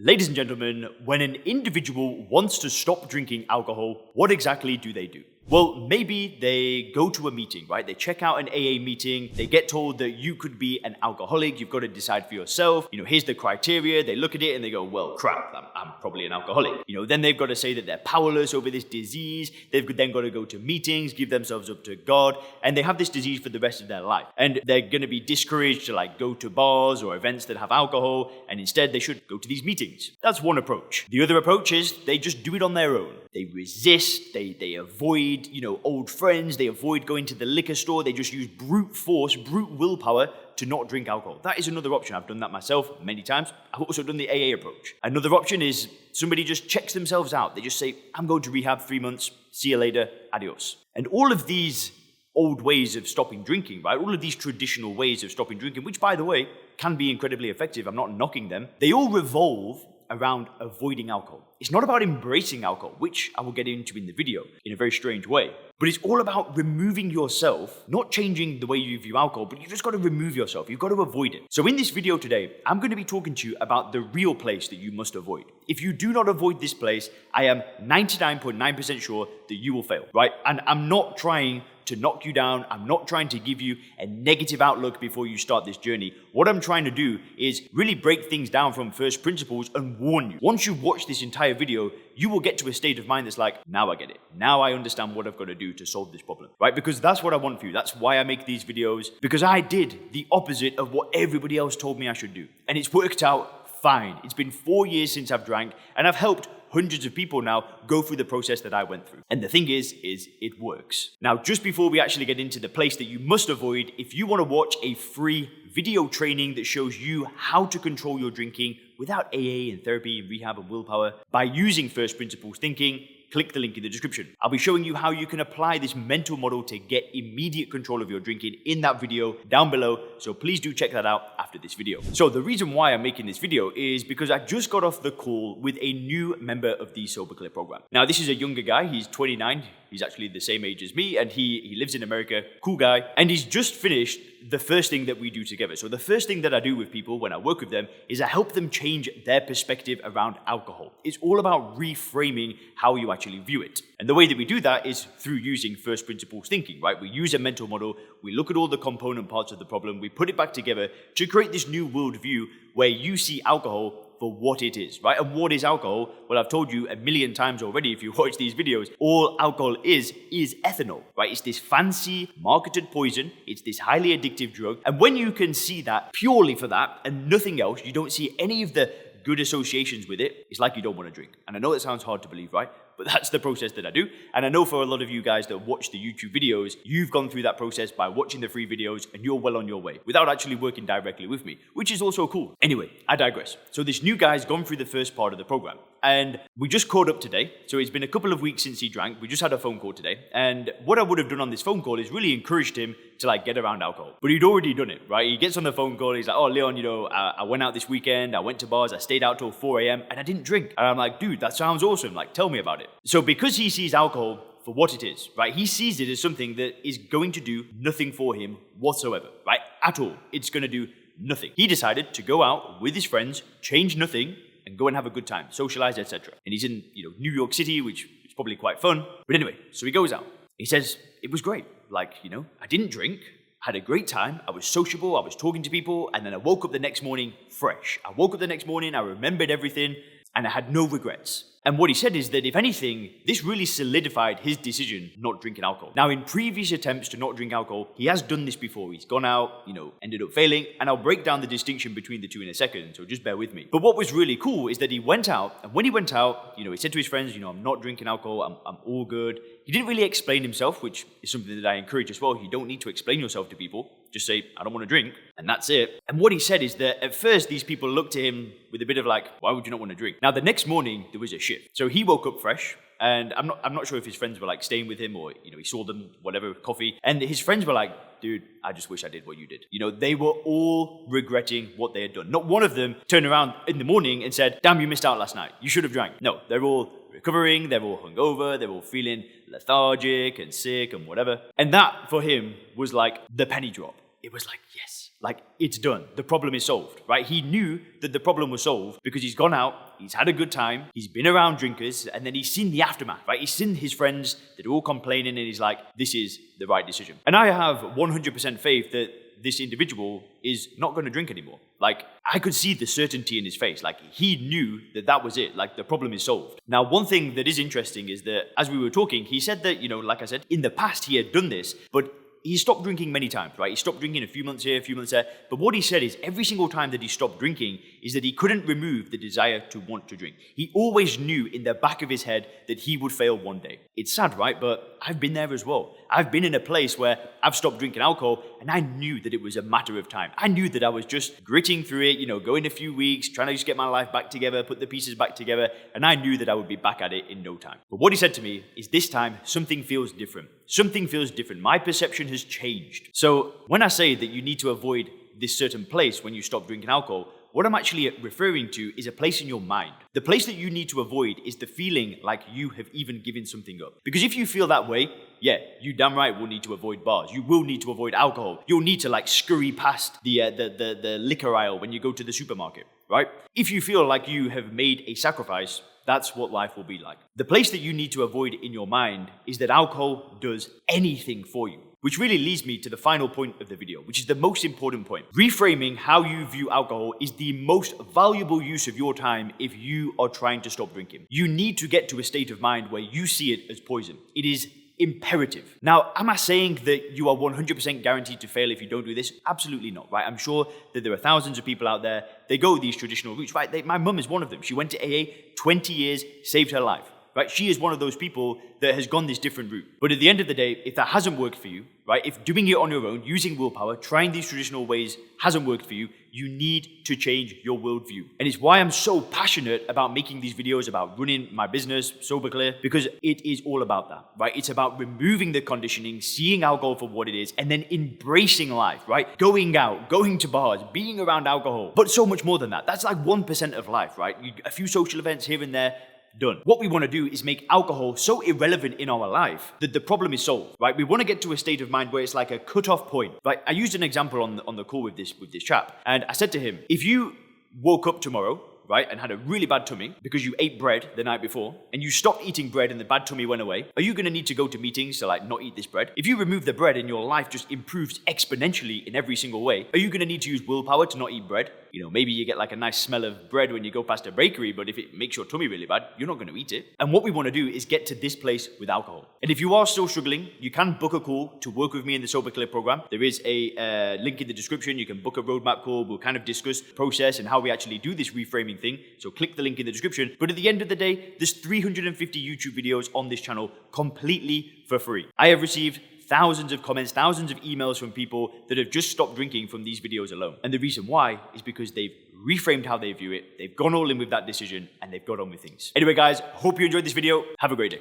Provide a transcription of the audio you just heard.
Ladies and gentlemen, when an individual wants to stop drinking alcohol, what exactly do they do? Well, maybe they go to a meeting, right? They check out an AA meeting. They get told that you could be an alcoholic. You've got to decide for yourself. Here's the criteria. They look at it and they go, well, crap, I'm probably an alcoholic. Then they've got to say that they're powerless over this disease. They've then got to go to meetings, give themselves up to God, and they have this disease for the rest of their life. And they're going to be discouraged to go to bars or events that have alcohol, and instead they should go to these meetings. That's one approach. The other approach is they just do it on their own. They resist, they avoid old friends, they avoid going to the liquor store, they just use brute force, brute willpower to not drink alcohol. That is another option. I've done that myself many times. I've also done the AA approach. Another option is somebody just checks themselves out. They just say, I'm going to rehab 3 months, see you later, adios. And all of these old ways of stopping drinking, right? All of these traditional ways of stopping drinking, which by the way, can be incredibly effective. I'm not knocking them. They all revolve around avoiding alcohol. It's not about embracing alcohol, which I will get into in the video in a very strange way. But it's all about removing yourself, not changing the way you view alcohol, but you just got to remove yourself. You've got to avoid it. So in this video today, I'm going to be talking to you about the real place that you must avoid. If you do not avoid this place, I am 99.9% sure that you will fail, right? And I'm not trying to knock you down. I'm not trying to give you a negative outlook before you start this journey. What I'm trying to do is really break things down from first principles and warn you. Once you watch this entire video, you will get to a state of mind that's like, now I get it. Now I understand what I've got to do to solve this problem, right? Because that's what I want for you. That's why I make these videos, because I did the opposite of what everybody else told me I should do. And it's worked out fine. It's been 4 years since I've drank, and I've helped hundreds of people now go through the process that I went through. And the thing is it works. Now, just before we actually get into the place that you must avoid, if you want to watch a free video training that shows you how to control your drinking without AA and therapy and rehab and willpower by using first principles thinking, click the link in the description. I'll be showing you how you can apply this mental model to get immediate control of your drinking in that video down below. So please do check that out after this video. So the reason why I'm making this video is because I just got off the call with a new member of the Sober Clear program. Now, this is a younger guy. He's 29. He's actually the same age as me, and he lives in America. Cool guy. And he's just finished the first thing that we do together. So the first thing that I do with people when I work with them is I help them change their perspective around alcohol. It's all about reframing how you actually view it. And the way that we do that is through using first principles thinking, right? We use a mental model, we look at all the component parts of the problem, we put it back together to create this new world view where you see alcohol for what it is, right? And what is alcohol? Well, I've told you a million times already if you watch these videos, all alcohol is ethanol, right? It's this fancy marketed poison. It's this highly addictive drug. And when you can see that purely for that and nothing else, you don't see any of the good associations with it, it's like you don't want to drink. And I know that sounds hard to believe, right? But that's the process that I do. And I know for a lot of you guys that watch the YouTube videos, you've gone through that process by watching the free videos and you're well on your way without actually working directly with me, which is also cool. Anyway, I digress. So this new guy's gone through the first part of the program and we just caught up today. So it's been a couple of weeks since he drank. We just had a phone call today. And what I would have done on this phone call is really encouraged him to get around alcohol. But he'd already done it, right? He gets on the phone call. He's like, oh, Leon, I went out this weekend. I went to bars. I stayed out till 4 a.m. and I didn't drink. And I'm like, dude, that sounds awesome. Tell me about it. So because he sees alcohol for what it is, right? He sees it as something that is going to do nothing for him whatsoever, right? At all. It's going to do nothing. He decided to go out with his friends, change nothing, and go and have a good time, socialize, etc. And he's in, New York City, which is probably quite fun. But anyway, so he goes out. He says, it was great. I didn't drink, had a great time. I was sociable. I was talking to people. And then I woke up the next morning fresh. I woke up the next morning. I remembered everything and I had no regrets. And what he said is that if anything, this really solidified his decision not drinking alcohol. Now, in previous attempts to not drink alcohol, he has done this before. He's gone out, ended up failing. And I'll break down the distinction between the two in a second, so just bear with me. But what was really cool is that he went out, and when he went out, he said to his friends, I'm not drinking alcohol, I'm all good. He didn't really explain himself, which is something that I encourage as well. You don't need to explain yourself to people. Just say, I don't want to drink, and that's it. And what he said is that at first, these people looked at him with a bit of why would you not want to drink? Now, the next morning, there was a shift. So he woke up fresh, and I'm not sure if his friends were staying with him or, he saw them, whatever, coffee. And his friends were like, dude, I just wish I did what you did. They were all regretting what they had done. Not one of them turned around in the morning and said, damn, you missed out last night. You should have drank. No, they're all recovering, they're all hungover, they're all feeling lethargic and sick and whatever. And that, for him, was the penny drop. It was yes. like it's done. The problem is solved, right? He knew that the problem was solved because he's gone out, he's had a good time, he's been around drinkers, and then he's seen the aftermath, right? He's seen his friends that are all complaining, and he's like, this is the right decision. And I have 100% faith that this individual is not going to drink anymore. Like, I could see the certainty in his face. Like, he knew that that was it. Like, the problem is solved. Now, one thing that is interesting is that as we were talking, he said that, like I said, in the past he had done this, but he stopped drinking many times, right? He stopped drinking a few months here, a few months there. But what he said is every single time that he stopped drinking is that he couldn't remove the desire to want to drink. He always knew in the back of his head that he would fail one day. It's sad, right? But I've been there as well. I've been in a place where I've stopped drinking alcohol and I knew that it was a matter of time. I knew that I was just gritting through it, going a few weeks, trying to just get my life back together, put the pieces back together, and I knew that I would be back at it in no time. But what he said to me is this time, something feels different. Something feels different. My perception has changed. So when I say that you need to avoid this certain place when you stop drinking alcohol, what I'm actually referring to is a place in your mind. The place that you need to avoid is the feeling like you have even given something up. Because if you feel that way, yeah, you damn right will need to avoid bars. You will need to avoid alcohol. You'll need to scurry past the liquor aisle when you go to the supermarket, right? If you feel like you have made a sacrifice, that's what life will be like. The place that you need to avoid in your mind is that alcohol does anything for you. Which really leads me to the final point of the video, which is the most important point. Reframing how you view alcohol is the most valuable use of your time if you are trying to stop drinking. You need to get to a state of mind where you see it as poison. It is imperative. Now, am I saying that you are 100% guaranteed to fail if you don't do this? Absolutely not, right? I'm sure that there are thousands of people out there, they go these traditional routes, right? My mum is one of them. She went to AA, 20 years, saved her life. Right? She is one of those people that has gone this different route. But at the end of the day, if that hasn't worked for you, right? If doing it on your own, using willpower, trying these traditional ways hasn't worked for you, you need to change your worldview. And it's why I'm so passionate about making these videos, about running my business, Sober Clear, because it is all about that, right? It's about removing the conditioning, seeing alcohol for what it is, and then embracing life, right? Going out, going to bars, being around alcohol, but so much more than that. That's like 1% of life, right? A few social events here and there, done. What we want to do is make alcohol so irrelevant in our life that the problem is solved, right? We want to get to a state of mind where it's like a cut-off point, right? I used an example on the call with this chap, and I said to him, if you woke up tomorrow, right, and had a really bad tummy because you ate bread the night before, and you stopped eating bread and the bad tummy went away, are you going to need to go to meetings to not eat this bread? If you remove the bread and your life just improves exponentially in every single way, are you going to need to use willpower to not eat bread? Maybe you get a nice smell of bread when you go past a bakery, but if it makes your tummy really bad, you're not going to eat it. And what we want to do is get to this place with alcohol. And if you are still struggling, you can book a call to work with me in the Sober Clear program. There is a link in the description. You can book a roadmap call. We'll kind of discuss the process and how we actually do this reframing thing. So click the link in the description. But at the end of the day, there's 350 YouTube videos on this channel completely for free. I have received thousands of comments, thousands of emails from people that have just stopped drinking from these videos alone. And the reason why is because they've reframed how they view it, they've gone all in with that decision, and they've got on with things. Anyway, guys, hope you enjoyed this video. Have a great day.